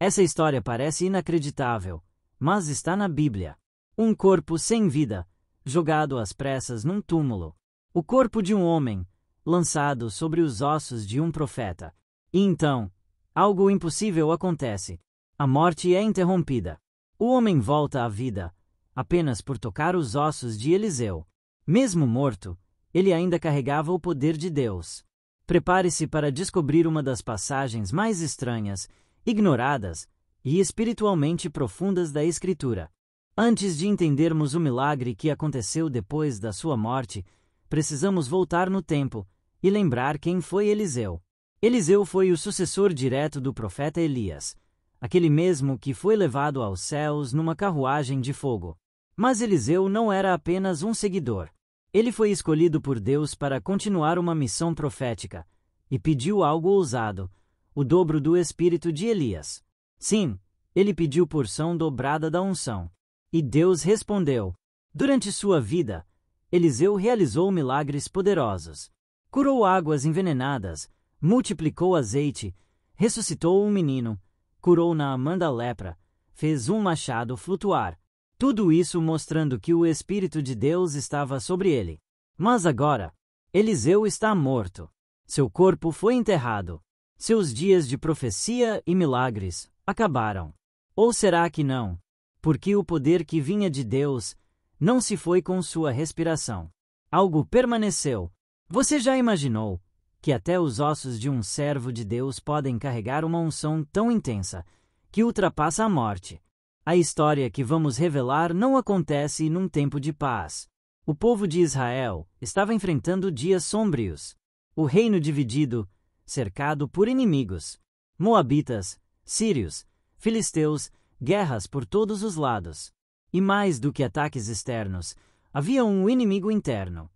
Essa história parece inacreditável, mas está na Bíblia. Um corpo sem vida, jogado às pressas num túmulo. O corpo de um homem, lançado sobre os ossos de um profeta. E então, algo impossível acontece. A morte é interrompida. O homem volta à vida, apenas por tocar os ossos de Eliseu. Mesmo morto, ele ainda carregava o poder de Deus. Prepare-se para descobrir uma das passagens mais estranhas, ignoradas e espiritualmente profundas da Escritura. Antes de entendermos o milagre que aconteceu depois da sua morte, precisamos voltar no tempo e lembrar quem foi Eliseu. Eliseu foi o sucessor direto do profeta Elias, aquele mesmo que foi levado aos céus numa carruagem de fogo. Mas Eliseu não era apenas um seguidor. Ele foi escolhido por Deus para continuar uma missão profética, e pediu algo ousado, o dobro do espírito de Elias. Sim, ele pediu porção dobrada da unção. E Deus respondeu. Durante sua vida, Eliseu realizou milagres poderosos. Curou águas envenenadas, multiplicou azeite, ressuscitou um menino, curou Naamã da lepra, fez um machado flutuar. Tudo isso mostrando que o Espírito de Deus estava sobre ele. Mas agora, Eliseu está morto. Seu corpo foi enterrado. Seus dias de profecia e milagres acabaram. Ou será que não? Porque o poder que vinha de Deus não se foi com sua respiração. Algo permaneceu. Você já imaginou que até os ossos de um servo de Deus podem carregar uma unção tão intensa que ultrapassa a morte? A história que vamos revelar não acontece num tempo de paz. O povo de Israel estava enfrentando dias sombrios. O reino dividido, cercado por inimigos. Moabitas, sírios, filisteus, guerras por todos os lados. E mais do que ataques externos, havia um inimigo interno.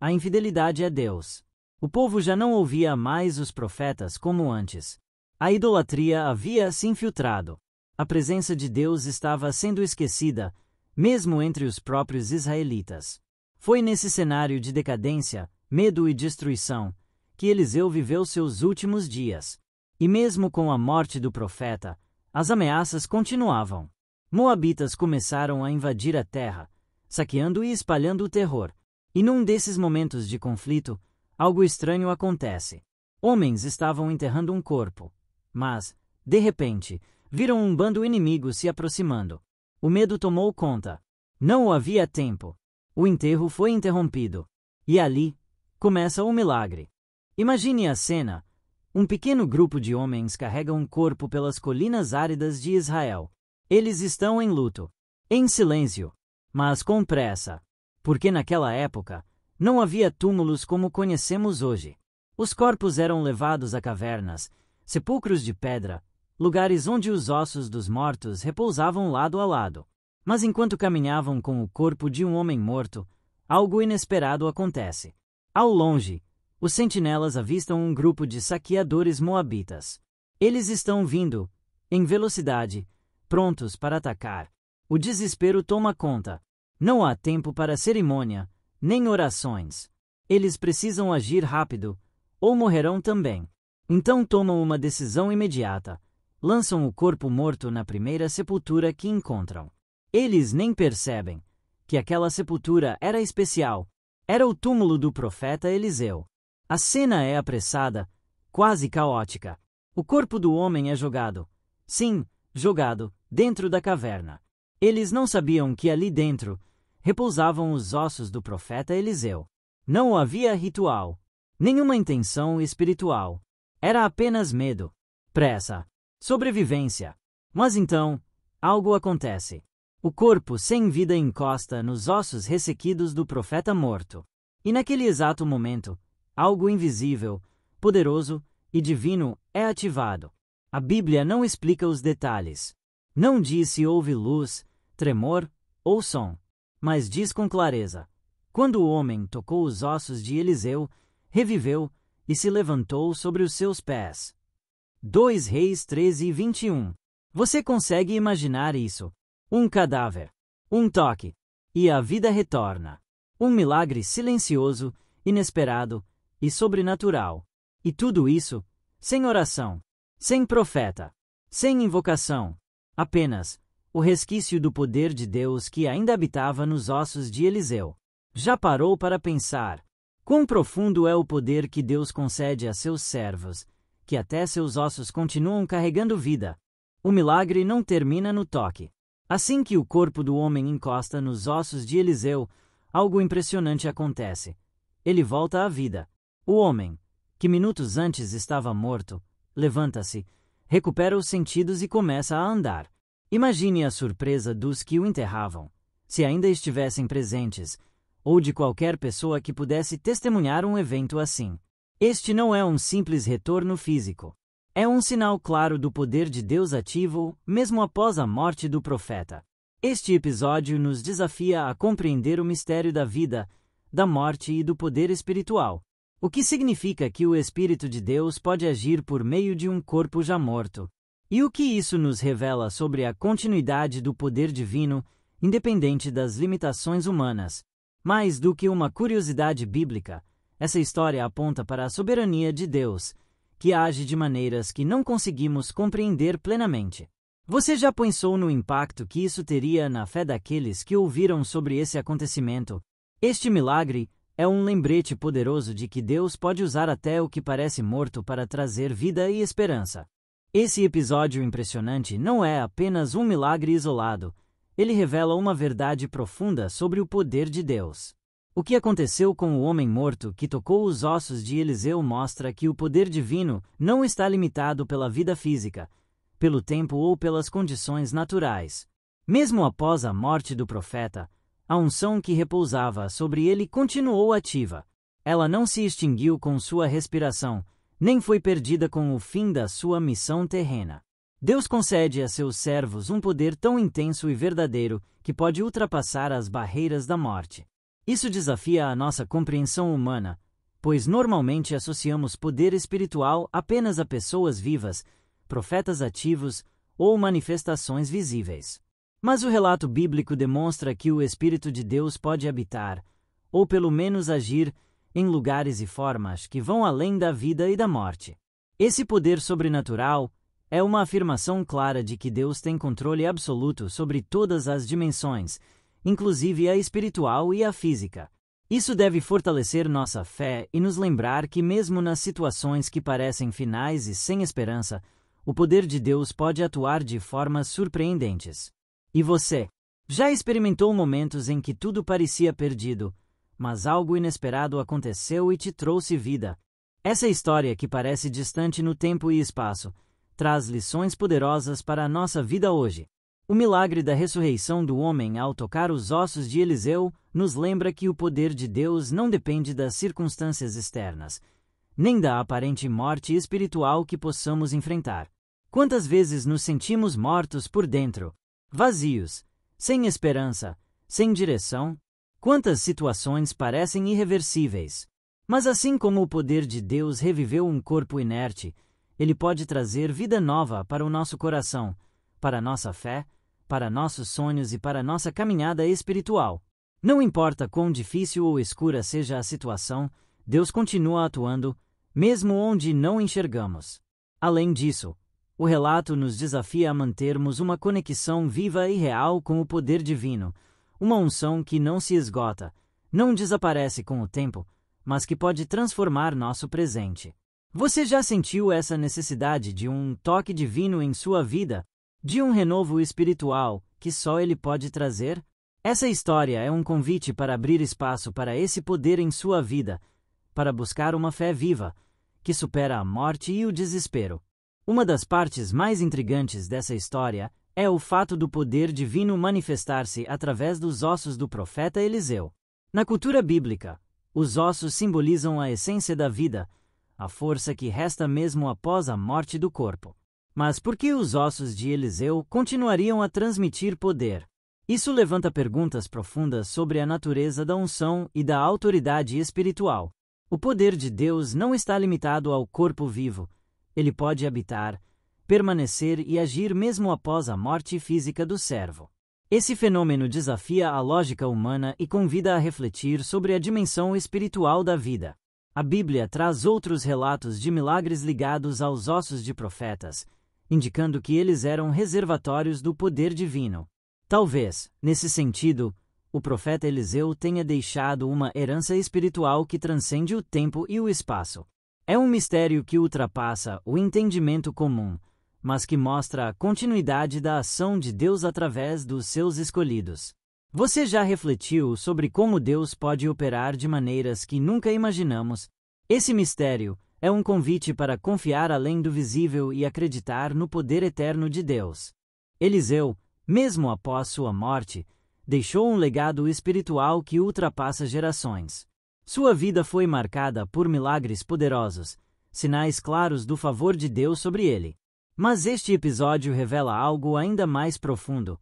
A infidelidade a Deus. O povo já não ouvia mais os profetas como antes. A idolatria havia se infiltrado. A presença de Deus estava sendo esquecida, mesmo entre os próprios israelitas. Foi nesse cenário de decadência, medo e destruição, que Eliseu viveu seus últimos dias. E mesmo com a morte do profeta, as ameaças continuavam. Moabitas começaram a invadir a terra, saqueando e espalhando o terror. E num desses momentos de conflito, algo estranho acontece. Homens estavam enterrando um corpo, mas, de repente, viram um bando inimigo se aproximando. O medo tomou conta. Não havia tempo. O enterro foi interrompido. E ali, começa o milagre. Imagine a cena. Um pequeno grupo de homens carrega um corpo pelas colinas áridas de Israel. Eles estão em luto, em silêncio, mas com pressa, porque naquela época não havia túmulos como conhecemos hoje. Os corpos eram levados a cavernas, sepulcros de pedra, lugares onde os ossos dos mortos repousavam lado a lado. Mas enquanto caminhavam com o corpo de um homem morto, algo inesperado acontece. Ao longe, os sentinelas avistam um grupo de saqueadores moabitas. Eles estão vindo, em velocidade, prontos para atacar. O desespero toma conta. Não há tempo para cerimônia, nem orações. Eles precisam agir rápido, ou morrerão também. Então tomam uma decisão imediata. Lançam o corpo morto na primeira sepultura que encontram. Eles nem percebem que aquela sepultura era especial. Era o túmulo do profeta Eliseu. A cena é apressada, quase caótica. O corpo do homem é jogado. Sim, jogado, dentro da caverna. Eles não sabiam que ali dentro repousavam os ossos do profeta Eliseu. Não havia ritual, nenhuma intenção espiritual. Era apenas medo, pressa, sobrevivência. Mas então, algo acontece. O corpo sem vida encosta nos ossos ressequidos do profeta morto. E naquele exato momento, algo invisível, poderoso e divino é ativado. A Bíblia não explica os detalhes. Não diz se houve luz, tremor ou som. Mas diz com clareza: quando o homem tocou os ossos de Eliseu, reviveu e se levantou sobre os seus pés. 2 Reis 13:21. Você consegue imaginar isso? Um cadáver, um toque, e a vida retorna. Um milagre silencioso, inesperado e sobrenatural. E tudo isso sem oração, sem profeta, sem invocação. Apenas o resquício do poder de Deus que ainda habitava nos ossos de Eliseu. Já parou para pensar quão profundo é o poder que Deus concede a seus servos, que até seus ossos continuam carregando vida? O milagre não termina no toque. Assim que o corpo do homem encosta nos ossos de Eliseu, algo impressionante acontece. Ele volta à vida. O homem, que minutos antes estava morto, levanta-se, recupera os sentidos e começa a andar. Imagine a surpresa dos que o enterravam, se ainda estivessem presentes, ou de qualquer pessoa que pudesse testemunhar um evento assim. Este não é um simples retorno físico. É um sinal claro do poder de Deus ativo, mesmo após a morte do profeta. Este episódio nos desafia a compreender o mistério da vida, da morte e do poder espiritual. O que significa que o Espírito de Deus pode agir por meio de um corpo já morto. E o que isso nos revela sobre a continuidade do poder divino, independente das limitações humanas. Mais do que uma curiosidade bíblica, essa história aponta para a soberania de Deus, que age de maneiras que não conseguimos compreender plenamente. Você já pensou no impacto que isso teria na fé daqueles que ouviram sobre esse acontecimento? Este milagre é um lembrete poderoso de que Deus pode usar até o que parece morto para trazer vida e esperança. Esse episódio impressionante não é apenas um milagre isolado, ele revela uma verdade profunda sobre o poder de Deus. O que aconteceu com o homem morto que tocou os ossos de Eliseu mostra que o poder divino não está limitado pela vida física, pelo tempo ou pelas condições naturais. Mesmo após a morte do profeta, a unção que repousava sobre ele continuou ativa. Ela não se extinguiu com sua respiração, nem foi perdida com o fim da sua missão terrena. Deus concede a seus servos um poder tão intenso e verdadeiro que pode ultrapassar as barreiras da morte. Isso desafia a nossa compreensão humana, pois normalmente associamos poder espiritual apenas a pessoas vivas, profetas ativos ou manifestações visíveis. Mas o relato bíblico demonstra que o Espírito de Deus pode habitar, ou pelo menos agir, em lugares e formas que vão além da vida e da morte. Esse poder sobrenatural é uma afirmação clara de que Deus tem controle absoluto sobre todas as dimensões, inclusive a espiritual e a física. Isso deve fortalecer nossa fé e nos lembrar que mesmo nas situações que parecem finais e sem esperança, o poder de Deus pode atuar de formas surpreendentes. E você? Já experimentou momentos em que tudo parecia perdido, mas algo inesperado aconteceu e te trouxe vida? Essa história, que parece distante no tempo e espaço, traz lições poderosas para a nossa vida hoje. O milagre da ressurreição do homem ao tocar os ossos de Eliseu nos lembra que o poder de Deus não depende das circunstâncias externas, nem da aparente morte espiritual que possamos enfrentar. Quantas vezes nos sentimos mortos por dentro, vazios, sem esperança, sem direção? Quantas situações parecem irreversíveis? Mas assim como o poder de Deus reviveu um corpo inerte, ele pode trazer vida nova para o nosso coração, para nossa fé, para nossos sonhos e para nossa caminhada espiritual. Não importa quão difícil ou escura seja a situação, Deus continua atuando, mesmo onde não enxergamos. Além disso, o relato nos desafia a mantermos uma conexão viva e real com o poder divino, uma unção que não se esgota, não desaparece com o tempo, mas que pode transformar nosso presente. Você já sentiu essa necessidade de um toque divino em sua vida? De um renovo espiritual que só Ele pode trazer? Essa história é um convite para abrir espaço para esse poder em sua vida, para buscar uma fé viva, que supera a morte e o desespero. Uma das partes mais intrigantes dessa história é o fato do poder divino manifestar-se através dos ossos do profeta Eliseu. Na cultura bíblica, os ossos simbolizam a essência da vida, a força que resta mesmo após a morte do corpo. Mas por que os ossos de Eliseu continuariam a transmitir poder? Isso levanta perguntas profundas sobre a natureza da unção e da autoridade espiritual. O poder de Deus não está limitado ao corpo vivo. Ele pode habitar, permanecer e agir mesmo após a morte física do servo. Esse fenômeno desafia a lógica humana e convida a refletir sobre a dimensão espiritual da vida. A Bíblia traz outros relatos de milagres ligados aos ossos de profetas, indicando que eles eram reservatórios do poder divino. Talvez, nesse sentido, o profeta Eliseu tenha deixado uma herança espiritual que transcende o tempo e o espaço. É um mistério que ultrapassa o entendimento comum, mas que mostra a continuidade da ação de Deus através dos seus escolhidos. Você já refletiu sobre como Deus pode operar de maneiras que nunca imaginamos? Esse mistério é um convite para confiar além do visível e acreditar no poder eterno de Deus. Eliseu, mesmo após sua morte, deixou um legado espiritual que ultrapassa gerações. Sua vida foi marcada por milagres poderosos, sinais claros do favor de Deus sobre ele. Mas este episódio revela algo ainda mais profundo.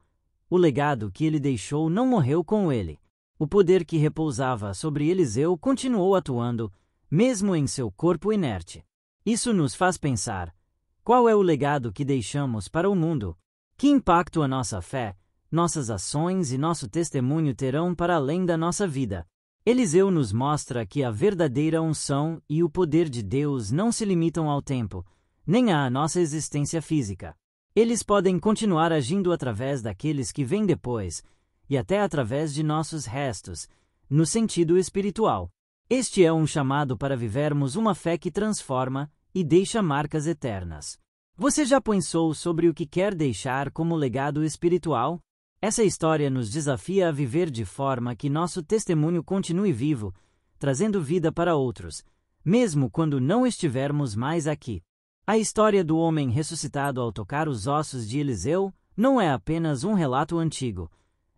O legado que ele deixou não morreu com ele. O poder que repousava sobre Eliseu continuou atuando, mesmo em seu corpo inerte. Isso nos faz pensar: qual é o legado que deixamos para o mundo? Que impacto a nossa fé, nossas ações e nosso testemunho terão para além da nossa vida? Eliseu nos mostra que a verdadeira unção e o poder de Deus não se limitam ao tempo, nem à nossa existência física. Eles podem continuar agindo através daqueles que vêm depois, e até através de nossos restos, no sentido espiritual. Este é um chamado para vivermos uma fé que transforma e deixa marcas eternas. Você já pensou sobre o que quer deixar como legado espiritual? Essa história nos desafia a viver de forma que nosso testemunho continue vivo, trazendo vida para outros, mesmo quando não estivermos mais aqui. A história do homem ressuscitado ao tocar os ossos de Eliseu não é apenas um relato antigo.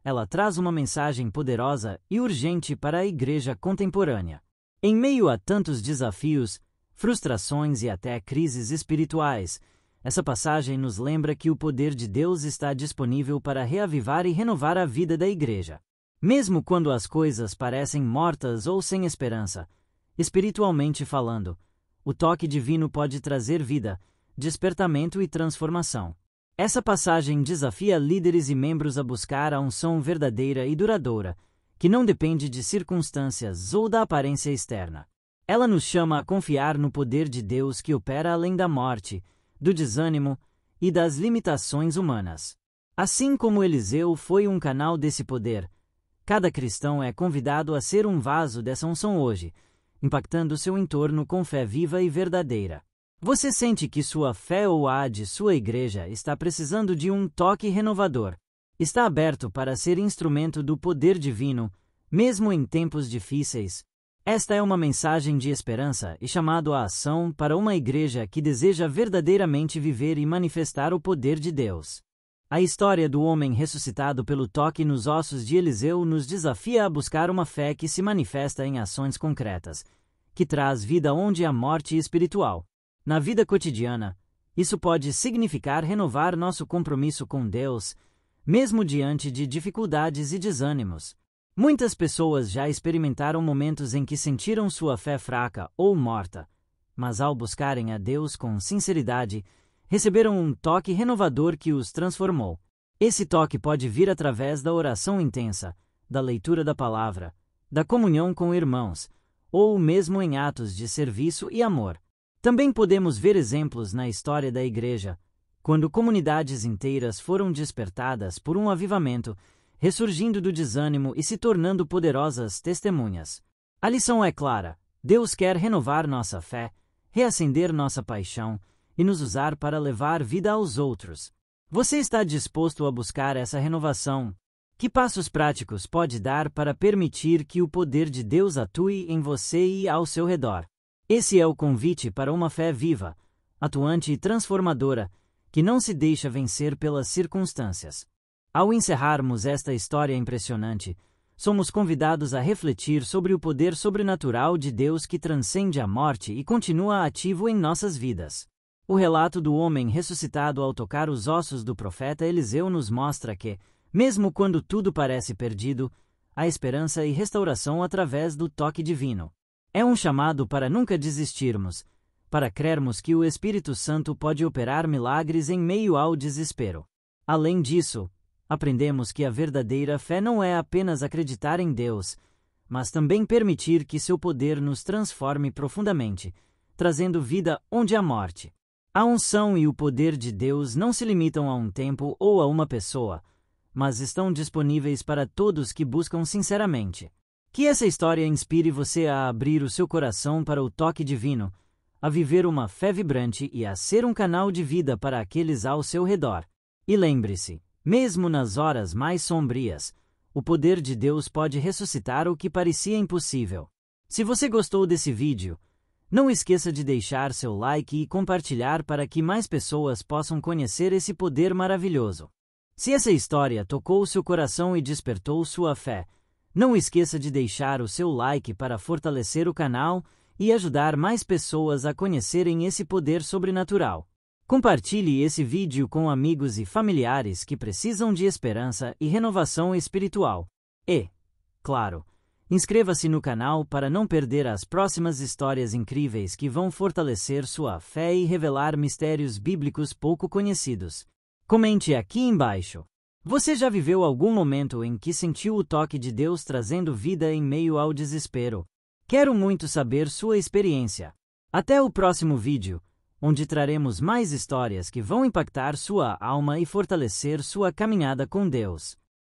Ela traz uma mensagem poderosa e urgente para a igreja contemporânea. Em meio a tantos desafios, frustrações e até crises espirituais, essa passagem nos lembra que o poder de Deus está disponível para reavivar e renovar a vida da igreja. Mesmo quando as coisas parecem mortas ou sem esperança, espiritualmente falando, o toque divino pode trazer vida, despertamento e transformação. Essa passagem desafia líderes e membros a buscar a unção verdadeira e duradoura, que não depende de circunstâncias ou da aparência externa. Ela nos chama a confiar no poder de Deus que opera além da morte, do desânimo e das limitações humanas. Assim como Eliseu foi um canal desse poder, cada cristão é convidado a ser um vaso dessa unção hoje, impactando seu entorno com fé viva e verdadeira. Você sente que sua fé ou a de sua igreja está precisando de um toque renovador? Está aberto para ser instrumento do poder divino, mesmo em tempos difíceis? Esta é uma mensagem de esperança e chamado à ação para uma igreja que deseja verdadeiramente viver e manifestar o poder de Deus. A história do homem ressuscitado pelo toque nos ossos de Eliseu nos desafia a buscar uma fé que se manifesta em ações concretas, que traz vida onde há morte espiritual. Na vida cotidiana, isso pode significar renovar nosso compromisso com Deus, mesmo diante de dificuldades e desânimos. Muitas pessoas já experimentaram momentos em que sentiram sua fé fraca ou morta, mas ao buscarem a Deus com sinceridade, receberam um toque renovador que os transformou. Esse toque pode vir através da oração intensa, da leitura da palavra, da comunhão com irmãos, ou mesmo em atos de serviço e amor. Também podemos ver exemplos na história da igreja, quando comunidades inteiras foram despertadas por um avivamento, ressurgindo do desânimo e se tornando poderosas testemunhas. A lição é clara: Deus quer renovar nossa fé, reacender nossa paixão e nos usar para levar vida aos outros. Você está disposto a buscar essa renovação? Que passos práticos pode dar para permitir que o poder de Deus atue em você e ao seu redor? Esse é o convite para uma fé viva, atuante e transformadora, que não se deixa vencer pelas circunstâncias. Ao encerrarmos esta história impressionante, somos convidados a refletir sobre o poder sobrenatural de Deus que transcende a morte e continua ativo em nossas vidas. O relato do homem ressuscitado ao tocar os ossos do profeta Eliseu nos mostra que, mesmo quando tudo parece perdido, há esperança e restauração através do toque divino. É um chamado para nunca desistirmos, para crermos que o Espírito Santo pode operar milagres em meio ao desespero. Além disso, aprendemos que a verdadeira fé não é apenas acreditar em Deus, mas também permitir que seu poder nos transforme profundamente, trazendo vida onde há morte. A unção e o poder de Deus não se limitam a um tempo ou a uma pessoa, mas estão disponíveis para todos que buscam sinceramente. Que essa história inspire você a abrir o seu coração para o toque divino, a viver uma fé vibrante e a ser um canal de vida para aqueles ao seu redor. E lembre-se, mesmo nas horas mais sombrias, o poder de Deus pode ressuscitar o que parecia impossível. Se você gostou desse vídeo, não esqueça de deixar seu like e compartilhar para que mais pessoas possam conhecer esse poder maravilhoso. Se essa história tocou seu coração e despertou sua fé, não esqueça de deixar o seu like para fortalecer o canal e ajudar mais pessoas a conhecerem esse poder sobrenatural. Compartilhe esse vídeo com amigos e familiares que precisam de esperança e renovação espiritual. E, claro, inscreva-se no canal para não perder as próximas histórias incríveis que vão fortalecer sua fé e revelar mistérios bíblicos pouco conhecidos. Comente aqui embaixo. Você já viveu algum momento em que sentiu o toque de Deus trazendo vida em meio ao desespero? Quero muito saber sua experiência. Até o próximo vídeo, onde traremos mais histórias que vão impactar sua alma e fortalecer sua caminhada com Deus.